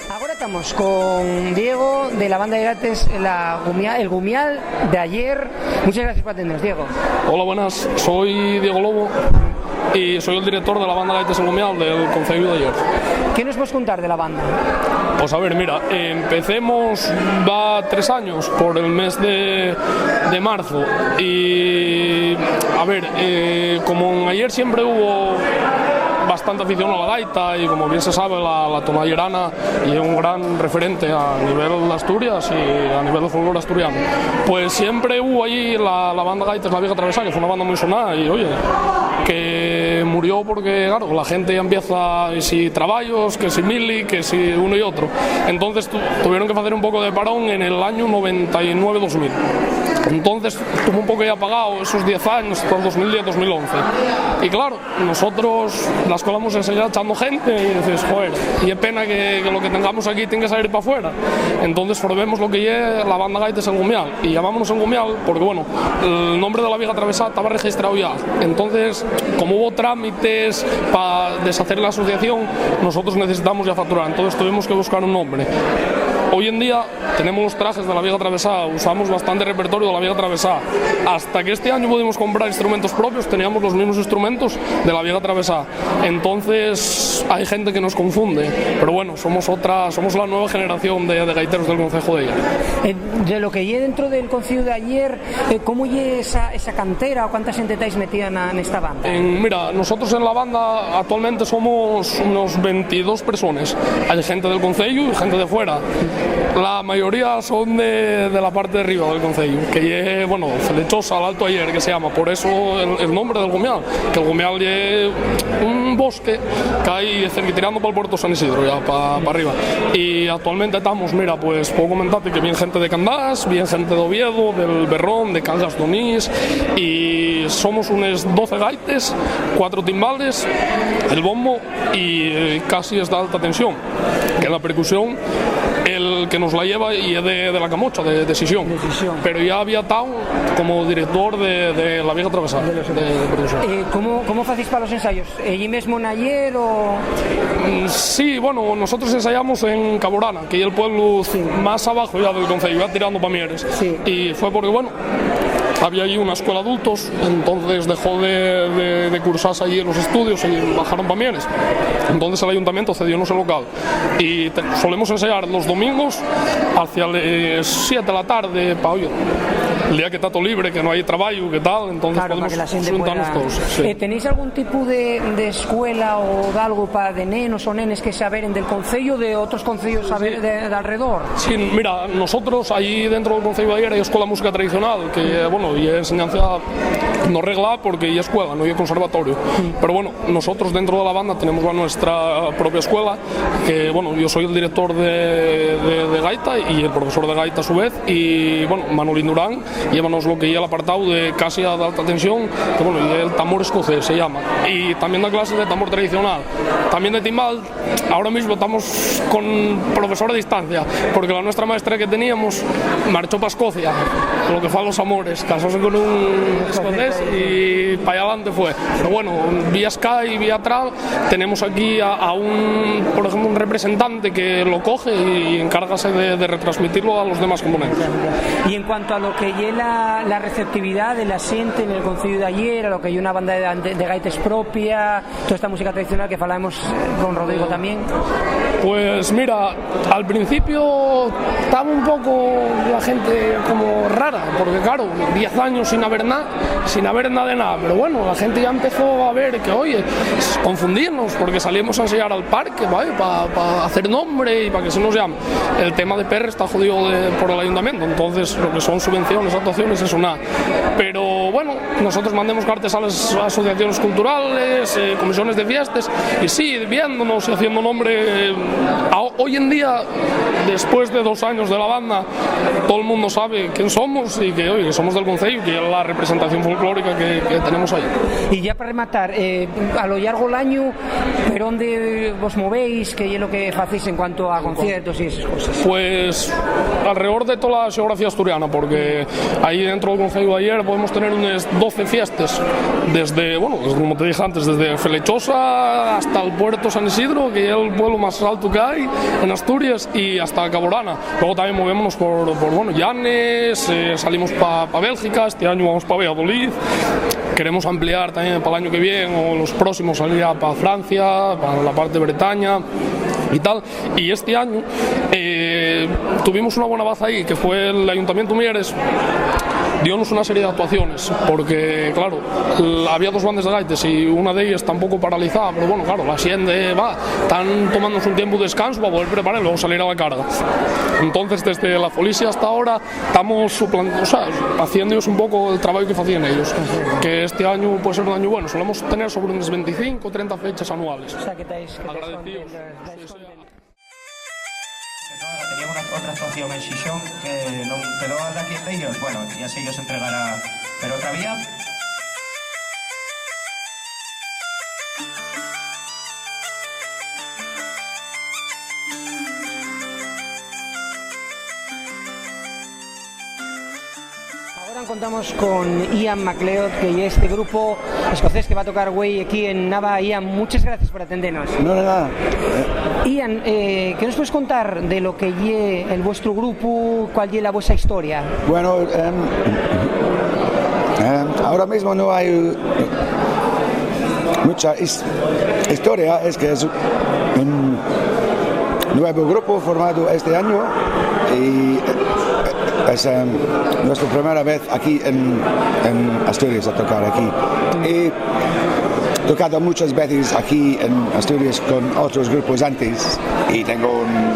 Ahora estamos con Diego de la banda de Gaites, el Gumial de ayer. Muchas gracias por atendernos, Diego. Hola, buenas. Soy Diego Lobo y soy el director de la banda Gaites El Gumial del concello de ayer. ¿Qué nos puedes contar de la banda? Pues a ver, mira, empecemos, va 3 años por el mes de marzo y a ver, como en ayer siempre hubo bastante afición a la gaita y como bien se sabe la tonallerana y es un gran referente a nivel de Asturias y a nivel de folclore asturiano, pues siempre hubo allí la banda Gaites La Vieja Travesá, que fue una banda muy sonada y oye, que murió porque claro, la gente ya empieza que si traballos, que si mili, que si uno y otro, entonces tuvieron que hacer un poco de parón en el año 99-2000. Entonces estuvo un poco ya apagado esos 10 años, hasta el 2010-2011. Y claro, nosotros la escuela hemos enseñado echando gente y dices, joder, y es pena que lo que tengamos aquí tiene que salir para afuera. Entonces formemos lo que es la banda Gaites El Gumial. Y llamámonos El Gumial porque, bueno, el nombre de La Vieja Travesá estaba registrado ya. Entonces, como hubo trámites para deshacer la asociación, nosotros necesitamos ya facturar. Entonces tuvimos que buscar un nombre. Hoy en día tenemos los trajes de La Vieja Travesá, usamos bastante repertorio de La Vieja Travesá. Hasta que este año pudimos comprar instrumentos propios, teníamos los mismos instrumentos de La Vieja Travesá. Entonces hay gente que nos confunde, pero bueno, somos la nueva generación de gaiteros del concejo de ayer. De lo que hay dentro del concello de ayer, ¿cómo es esa cantera o cuánta gente estáis metida en esta banda? Mira, nosotros en la banda actualmente somos unos 22 personas. Hay gente del concello y gente de fuera. La mayoría son de la parte de arriba del concello, que es, bueno, Flechosa, al Alto Ayer, que se llama, por eso el nombre del Gumial, que el Gumial es un bosque que hay tirando para el puerto San Isidro, ya para arriba. Y actualmente estamos, mira, pues puedo comentarte que viene gente de Candás, viene gente de Oviedo, del Berrón, de Cangas Donís, y somos unos 12 gaites, 4 timbales, el bombo y casi es de alta tensión, que la percusión el que nos la lleva y es de la Camocha, de Sisión. Pero ya había estado como director de La Vieja Travesá, de producción. ¿Cómo hacéis para los ensayos? ¿Allí mismo en ayer o...? Sí, bueno, nosotros ensayamos en Caborana, que es el pueblo más abajo ya del concello, ya tirando para Mieres. Sí. Y fue porque, bueno, había allí una escuela de adultos, entonces dejó de cursarse allí en los estudios y bajaron para Mieres. Entonces el ayuntamiento cediónos el local y solemos ensayar los domingos hacia las 7 de la tarde para hoy. El día que está todo libre, que no hay trabajo, que tal, entonces claro, podemos juntarnos todos. Sí. ¿Tenéis algún tipo de escuela o de algo para de nenos o nenes que saberen del concello, de otros concellos de alrededor? Sí, mira, nosotros allí dentro del concello de ayer hay escuela de música tradicional, que bueno, y enseñanza no regla porque hay escuela, no hay conservatorio. Pero bueno, nosotros dentro de la banda tenemos nuestra propia escuela, que bueno, yo soy el director de gaita y el profesor de gaita a su vez, y bueno, Manolín Durán llévanos lo que es el apartado de casia de alta tensión, que bueno, y el tambor escocés se llama, y también da clases de tambor tradicional, también de timbal. Ahora mismo estamos con profesor a distancia, porque la nuestra maestra que teníamos marchó para Escocia, lo que fue a los amores, casóse con un escocés y para allá adelante fue. Pero bueno, vía Sky y vía Tral tenemos aquí a un, por ejemplo, un representante que lo coge y encárgase de retransmitirlo a los demás componentes. Y en cuanto a lo que es la receptividad de la gente en el concello de ayer, a lo que hay una banda de gaites propia, toda esta música tradicional que falábamos con Rodrigo también. Pues mira, al principio estaba un poco la gente como rara, porque claro, 10 años sin haber nada de nada, pero bueno, la gente ya empezó a ver que, oye, confundirnos, porque salíamos a enseñar al parque, ¿vale? Para hacer nombre y para que se nos llame. El tema de PR está jodido por el ayuntamiento, entonces lo que son subvenciones, actuaciones, eso nada. Pero bueno, nosotros mandemos cartas a las asociaciones culturales, comisiones de fiestas, y sí, viéndonos y haciendo nombre. Hoy en día, después de 2 años de la banda, todo el mundo sabe quién somos y que, oye, somos del concello, que es la representación folclórica que tenemos ahí. Y ya para rematar, a lo largo del año, ¿pero dónde vos movéis? ¿Qué es lo que hacéis en cuanto a conciertos y esas cosas? Pues alrededor de toda la xeografía asturiana, porque aí dentro do Concello de Aller podemos tener unas 12 fiestas, desde, bueno, como te dije antes, desde Felechosa hasta el puerto San Isidro, que es el pueblo más alto que hay en Asturias, y hasta Caborana. Luego también movémonos por bueno, Llanes, salimos para Bélgica, este año vamos para Valladolid, queremos ampliar también para el año que viene o los próximos salir para Francia, para la parte de Bretaña y tal. Y este año tuvimos una buena baza ahí, que fue el Ayuntamiento de Mieres, dio-nos una serie de actuaciones, porque claro, había dos bandas de gaites y una de ellas está un poco paralizada, pero bueno, claro, la siguiente están tomándose un tiempo de descanso para poder preparar y luego salir a la carga. Entonces, desde la Folicia hasta ahora estamos haciendo un poco el trabajo que hacían ellos, que este año puede ser un año bueno. Solemos tener sobre unas 25 o 30 fechas anuales. O sea, que estáis agradecidos. Tenía otra actuación en Xixón que non quedou anda aquí de ellos, bueno, e así ellos entregará, pero outra vía. Ahora contamos con Ian MacLeod, que es este grupo escocés que va a tocar Way aquí en Nava. Ian, muchas gracias por atendernos. No, nada. Ian, ¿qué nos puedes contar de lo que es el vuestro grupo? ¿Cuál es la vuestra historia? Bueno, ahora mismo no hay mucha historia, es que es un nuevo grupo formado este año y es nuestra primera vez aquí en Asturias a tocar aquí. He tocado muchas veces aquí en Asturias con otros grupos antes y tengo un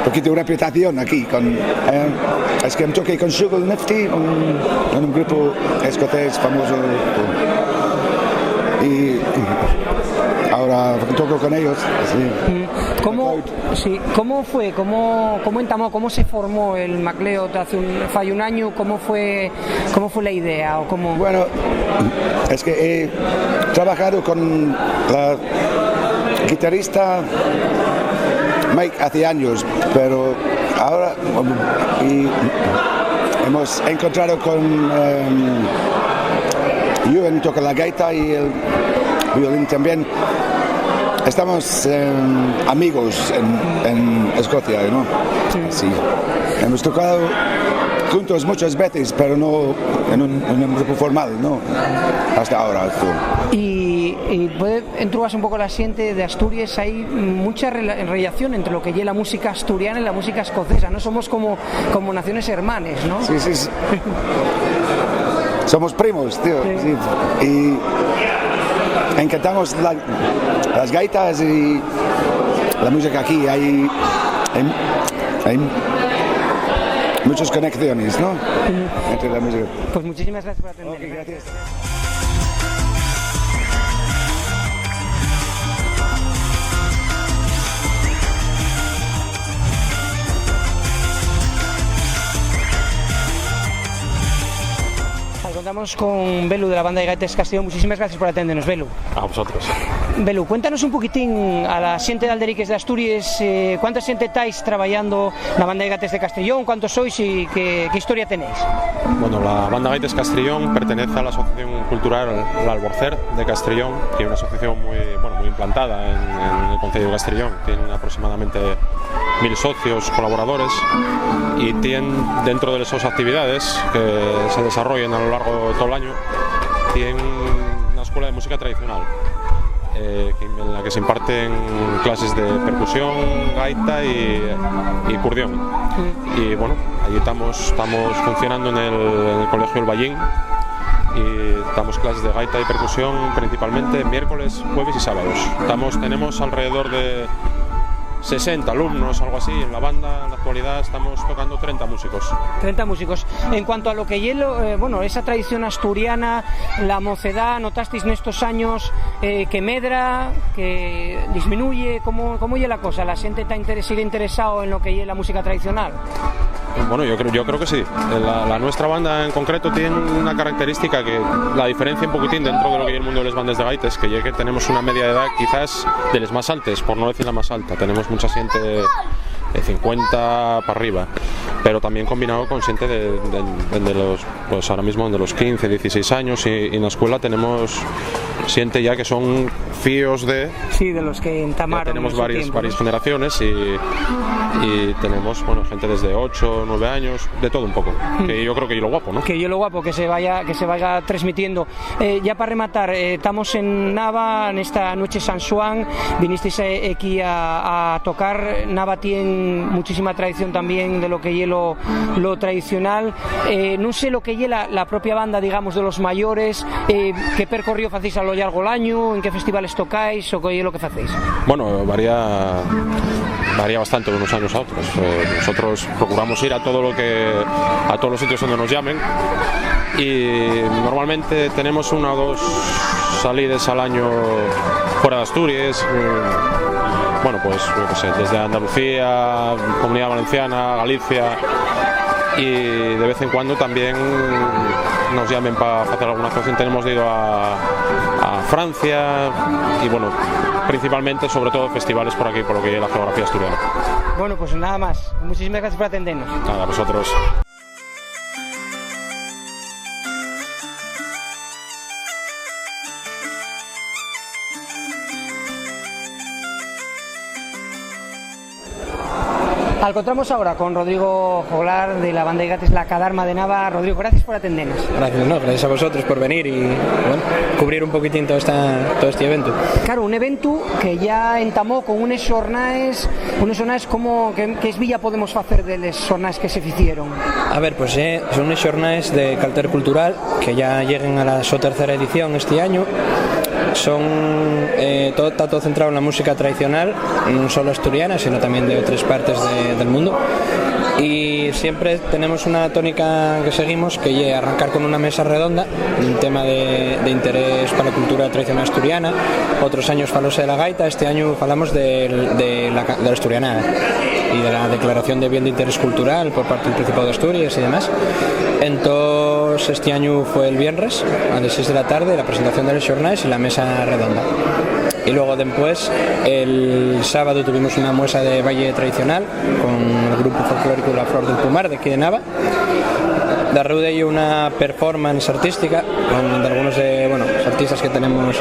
poquito de reputación aquí. Es que toqué con Sugar Nifty, un grupo escocés famoso, y ahora toco con ellos. Sí. ¿Cómo fue? ¿Cómo entamó? ¿Cómo se formó el MacLeod hace un año? ¿Cómo fue la idea? Bueno, es que he trabajado con la guitarrista Mike hace años, pero ahora hemos encontrado con Ewan, toca la gaita y el violín también. Estamos amigos en Escocia, ¿no? Sí. Hemos tocado juntos muchas veces, pero no en un grupo formal, ¿no? Hasta ahora. Y entrugas un poco la siente de Asturias, hay mucha relación entre lo que es la música asturiana y la música escocesa, ¿no? Somos como naciones hermanas, ¿no? Sí. Somos primos, tío. Sí. Y encantamos las gaitas y la música aquí. Hay muchas conexiones, ¿no? Entre la música. Pues muchísimas gracias por atender. Okay, gracias. Contamos con Belu de la banda de Gaites Castellón. Muchísimas gracias por atendernos, Belu. A vosotros. Belu, cuéntanos un poquitín a la xente de Alderiques de Asturias, ¿cuánta xente estáis trabajando la banda de Gaites de Castellón? ¿Cuántos sois y qué historia tenéis? Bueno, la banda Gaites Castellón pertenece a la Asociación Cultural El Alborcer de Castellón, que es una asociación muy implantada en el Concello de Castellón. Tiene aproximadamente 1000 socios, colaboradores, y tiene dentro de esas actividades que se desarrollan a lo largo de todo el año, tiene una escuela de música tradicional en la que se imparten clases de percusión, gaita y curdión. Y bueno, allí estamos funcionando en el Colegio El Ballín y damos clases de gaita y percusión principalmente miércoles, jueves y sábados. Tenemos alrededor de 60 alumnos, algo así, en la banda. En la actualidad estamos tocando 30 músicos. 30 músicos. En cuanto a lo que bueno, esa tradición asturiana, la mocedad, ¿notasteis en estos años que medra, que disminuye? ¿Cómo es la cosa? ¿La gente sigue interesado en lo que es la música tradicional? Bueno, yo creo que sí. La nuestra banda en concreto tiene una característica que la diferencia un poquitín dentro de lo que es el mundo de las bandas de gaites, que ya que tenemos una media de edad quizás de las más altas, por no decir la más alta. Tenemos mucha gente 50 para arriba, pero también combinado con gente de los, pues ahora mismo de los 15, 16 años, y en la escuela tenemos gente ya que son fíos de... Sí, de los que entamaron. Tenemos varias generaciones y tenemos, bueno, gente desde 8, 9 años, de todo un poco, que yo creo que es lo guapo, ¿no? Que yo lo guapo, que se vaya transmitiendo. Ya para rematar, estamos en Nava, en esta noche San Juan, vinisteis aquí a tocar. Nava tiene muchísima tradición también de lo que es lo tradicional. No sé lo que es la propia banda, digamos, de los mayores, qué percorrido hacéis a lo largo del año, en qué festivales tocáis o qué es lo que hacéis. Bueno, varía bastante de unos años a otros. Nosotros procuramos ir a todos los sitios donde nos llamen, y normalmente tenemos 1 o 2 salidas al año fuera de Asturias. Bueno, pues yo qué sé, desde Andalucía, Comunidad Valenciana, Galicia, y de vez en cuando también nos llamen para hacer alguna actuación. Tenemos ido a Francia, y bueno, principalmente, sobre todo, festivales por aquí, por lo que es la geografía asturiana. Bueno, pues nada más. Muchísimas gracias por atendernos. Nada, a vosotros. Encontramos ahora con Rodrigo Joglar, de la banda de gaites La Cadarma de Nava. Rodrigo, gracias por atendernos. Gracias a vosotros por venir y bueno, cubrir un poquitín todo este evento. Claro, un evento que ya entamó con unes xornaes como que es villa podemos hacer de las xornaes que se hicieron. A ver, pues son unes xornaes de calter cultural que ya lleguen a la su 3ª edición este año. Está todo centrado en la música tradicional, no solo asturiana, sino también de otras partes del mundo. Y siempre tenemos una tónica que seguimos, que es arrancar con una mesa redonda, un tema de interés para la cultura tradicional asturiana. Otros años falóse de la gaita, este año falamos de la asturiana y de la declaración de bien de interés cultural por parte del Principado de Asturias y demás. Entonces este año fue el viernes a las 6 de la tarde la presentación de los xornais y la mesa redonda. Y luego después, el sábado, tuvimos una muestra de baile tradicional con el grupo folclórico La Flor del Pumar de aquí de Nava. Darreu de ello una performance artística con algunos de los artistas que tenemos: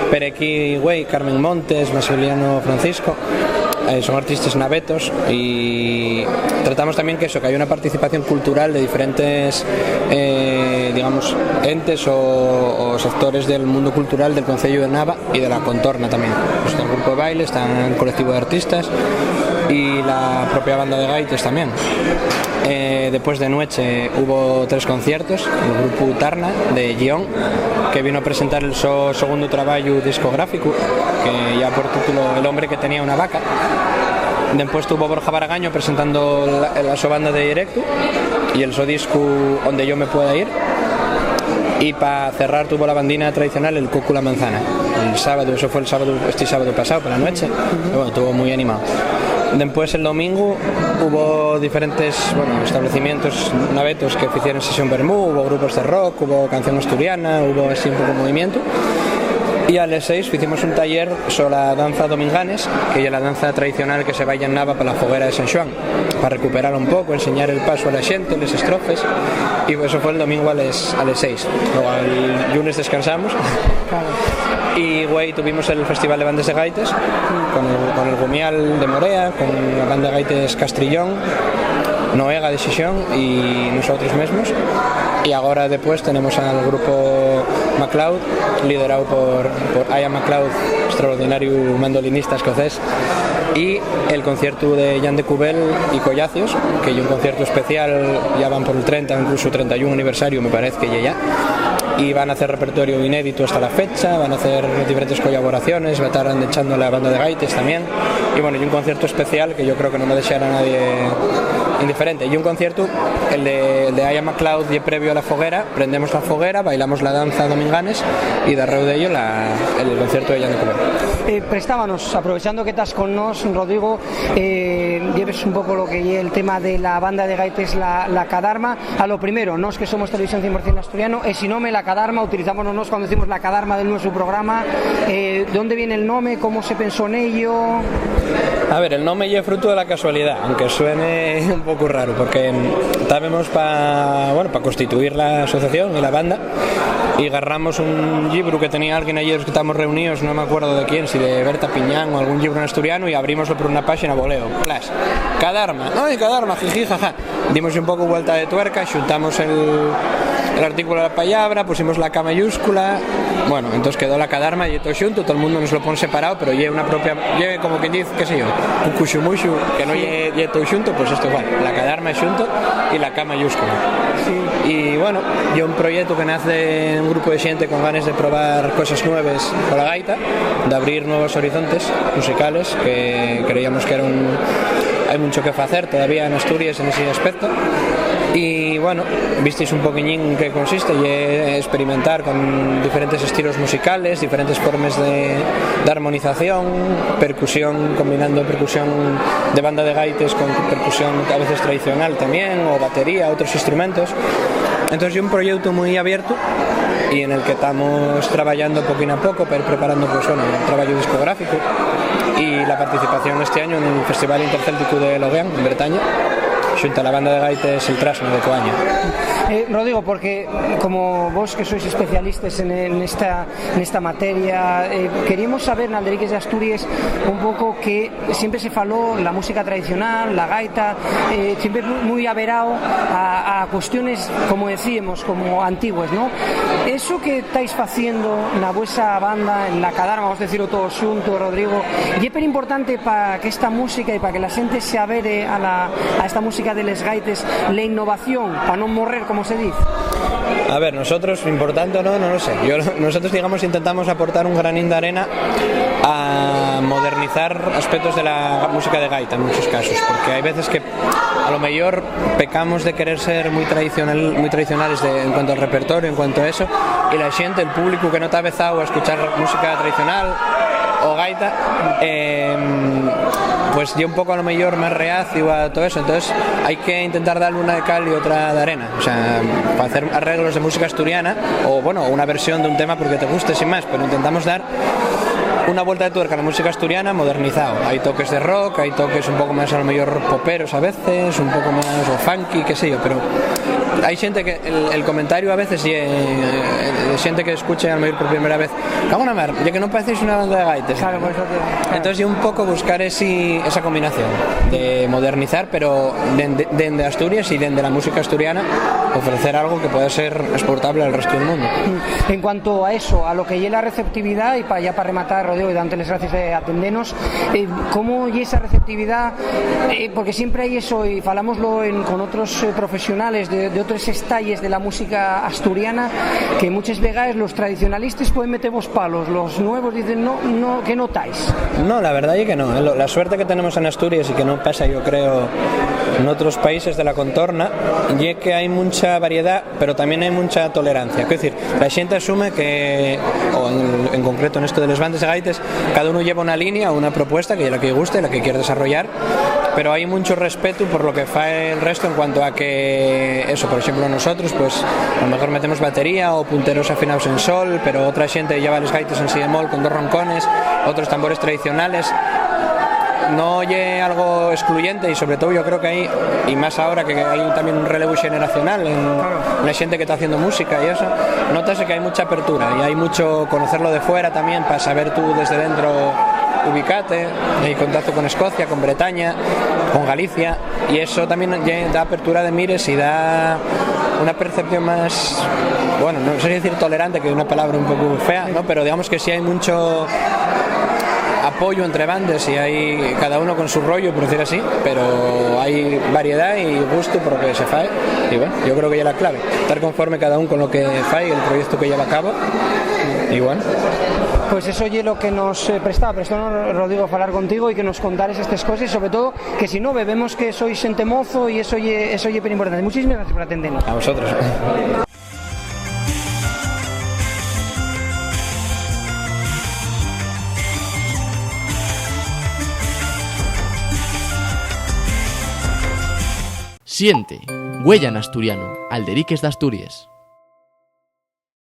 Perequi Güey, Carmen Montes, Maximiliano Francisco. Son artistas navetos, y tratamos también que hay una participación cultural de diferentes entes o sectores del mundo cultural del concello de Nava y de la contorna también. Pues está el grupo de baile, está el colectivo de artistas y la propia banda de gaites también. Después de noche hubo 3 conciertos. El grupo Tarna de Gion, que vino a presentar el segundo trabajo discográfico, que ya por título El hombre que tenía una vaca. Después tuvo Borja Baragaño presentando la su banda de directo y el su disco Donde yo me pueda ir. Y para cerrar tuvo la bandina tradicional El Coco la Manzana. El sábado, eso fue este sábado pasado por la noche. Pero bueno, estuvo muy animado. Después el domingo hubo diferentes establecimientos navetos que hicieron sesión vermú, hubo grupos de rock, hubo canción asturiana, hubo así un poco de movimiento. Y a las 6 hicimos un taller sobre la danza dominganes, que es la danza tradicional que se baila en Nava para la foguera de San Juan, para recuperar un poco, enseñar el paso a la gente, las estrofes, y eso fue el domingo a las 6. Luego el lunes descansamos. Y güey, tuvimos el Festival de Bandas de Gaites con el Gumial de Morea, con la banda de Gaites Castrillón, Noega de Xixón y nosotros mismos. Y ahora después tenemos al grupo MacLeod, liderado por Ian MacLeod, extraordinario mandolinista escocés, y el concierto de Jan de Cubel y Collacios, que es un concierto especial, ya van por el 30 o incluso 31 aniversario, me parece que ya. Y van a hacer repertorio inédito hasta la fecha, van a hacer diferentes colaboraciones, va a estar echando la banda de gaites también. Y bueno, y un concierto especial que yo creo que no me deseará a nadie indiferente. Y un concierto, el de Ian MacLeod, y previo a la foguera, prendemos la foguera, bailamos la danza dominganes y darreu de ello el concierto de Jan de Cubel. Prestábanos, aprovechando que estás con nos, Rodrigo, lleves un poco lo que es el tema de la banda de gaites la Cadarma. A lo primero, no es que somos televisión 100% asturiano, si no me la Cadarma, utilizamos nos cuando decimos la Cadarma del nuestro programa. ¿Dónde viene el nombre? ¿Cómo se pensó en ello? A ver, el nombre es fruto de la casualidad, aunque suene un poco raro, porque estábamos para constituir la asociación y la banda, y agarramos un libro que tenía alguien ayer que estábamos reunidos, no me acuerdo de quién, si de Berta Piñán o algún libro en asturiano, y abrimoslo por una página voleo, flash, Cadarma, jiji, jaja. Dimos un poco vuelta de tuerca, juntamos el artículo de la palabra, pusimos la K mayúscula, bueno, entonces quedó la Cadarma y todo junto, todo el mundo nos lo pone separado, pero lleve una propia, lleve como quien dice, qué sé yo, un cuxumushu que no lleve todo junto, pues esto igual, la Cadarma junto y la K mayúscula. Sí. Y bueno, yo un proyecto que nace de un grupo de gente con ganas de probar cosas nuevas con la gaita, de abrir nuevos horizontes musicales, que creíamos que hay mucho que hacer todavía en Asturias en ese aspecto. Y bueno, visteis un poquillín que consiste y experimentar con diferentes estilos musicales, diferentes formas de armonización, percusión, combinando percusión de banda de gaites con percusión a veces tradicional también, o batería, otros instrumentos. Entonces, un proyecto muy abierto y en el que estamos trabajando poquito a poco para ir preparando pues, bueno, un trabajo discográfico y la participación este año en el Festival Intercéltico de Loguean, en Bretaña, junto a la banda de gaites El Trasno de Coaña. Rodrigo, porque como vos que sois especialistas en esta materia, queríamos saber en Alderiques de Asturias un poco que siempre se faló la música tradicional, la gaita, siempre muy averado a cuestiones, como decíamos, como antiguas, ¿no? Eso que estáis haciendo na vuesa banda, en la Cadarma, vamos a decirlo todo xunto, Rodrigo, y es importante para que esta música y para que la gente se avere a esta música de les gaites, la innovación, para no morrer, como se dice. A ver, nosotros, importante o no lo sé. Nosotros, digamos, intentamos aportar un granín de arena a modernizar aspectos de la música de gaita en muchos casos, porque hay veces que a lo mejor pecamos de querer ser muy tradicionales en cuanto al repertorio, en cuanto a eso, y la gente, el público que no está avezado a escuchar música tradicional o gaita, pues yo un poco a lo mejor más reacio a todo eso, entonces hay que intentar darle una de cal y otra de arena, o sea, para hacer arreglos de música asturiana o bueno, una versión de un tema porque te guste sin más, pero intentamos dar una vuelta de tuerca a la música asturiana modernizado. Hay toques de rock, hay toques un poco más a lo mejor poperos a veces, un poco más o funky, qué sé yo, pero hay gente que el comentario a veces gente que escuche a lo mejor por primera vez, cago en la mar, ya que no parecéis una banda de gaites. Claro, pues claro. Entonces yo un poco buscar esa combinación de modernizar, pero desde Asturias y desde la música asturiana ofrecer algo que pueda ser exportable al resto del mundo. En cuanto a eso, a lo que llega la receptividad, y para rematar, Rodrigo, y dándoles gracias de atendernos, ¿cómo y esa receptividad? Porque siempre hay eso, y falámoslo con otros profesionales de otros estalles de la música asturiana, que muchas veces los tradicionalistas pueden meteros palos, los nuevos dicen no, que notáis. No, la verdad es que no. La suerte que tenemos en Asturias y que no pasa, yo creo, en otros países de la contorna, y que hay mucha variedad, pero también hay mucha tolerancia. Es decir, la gente asume que, o en concreto en esto de las bandas de gaites, cada uno lleva una línea o una propuesta que es la que guste, la que quiere desarrollar, pero hay mucho respeto por lo que fae el resto en cuanto a que eso, por ejemplo, nosotros pues a lo mejor metemos batería o punteros afinados en sol, pero otra gente lleva los gaites en si bemol con dos roncones, otros tambores tradicionales. No oye algo excluyente, y sobre todo yo creo que hay, y más ahora que hay también un relevo generacional en la gente que está haciendo música y eso, notase que hay mucha apertura y hay mucho conocerlo de fuera también para saber tú desde dentro ubicate, hay contacto con Escocia, con Bretaña, con Galicia, y eso también da apertura de mires y da una percepción más, bueno, no sé decir tolerante, que es una palabra un poco fea, ¿no? Pero digamos que sí hay mucho apoyo entre bandas y hay cada uno con su rollo, por decir así, pero hay variedad y gusto por lo que se fae, y bueno, yo creo que ya es la clave, estar conforme cada uno con lo que fae, el proyecto que lleva a cabo, y bueno. Pues eso es lo que nos prestó Rodrigo, falar contigo y que nos contares estas cosas, y sobre todo que si no vemos que sois xente mozo, y eso es bien importante. Muchísimas gracias por atendernos. A vosotros. Siente, huella en asturiano, Alderiques de Asturias.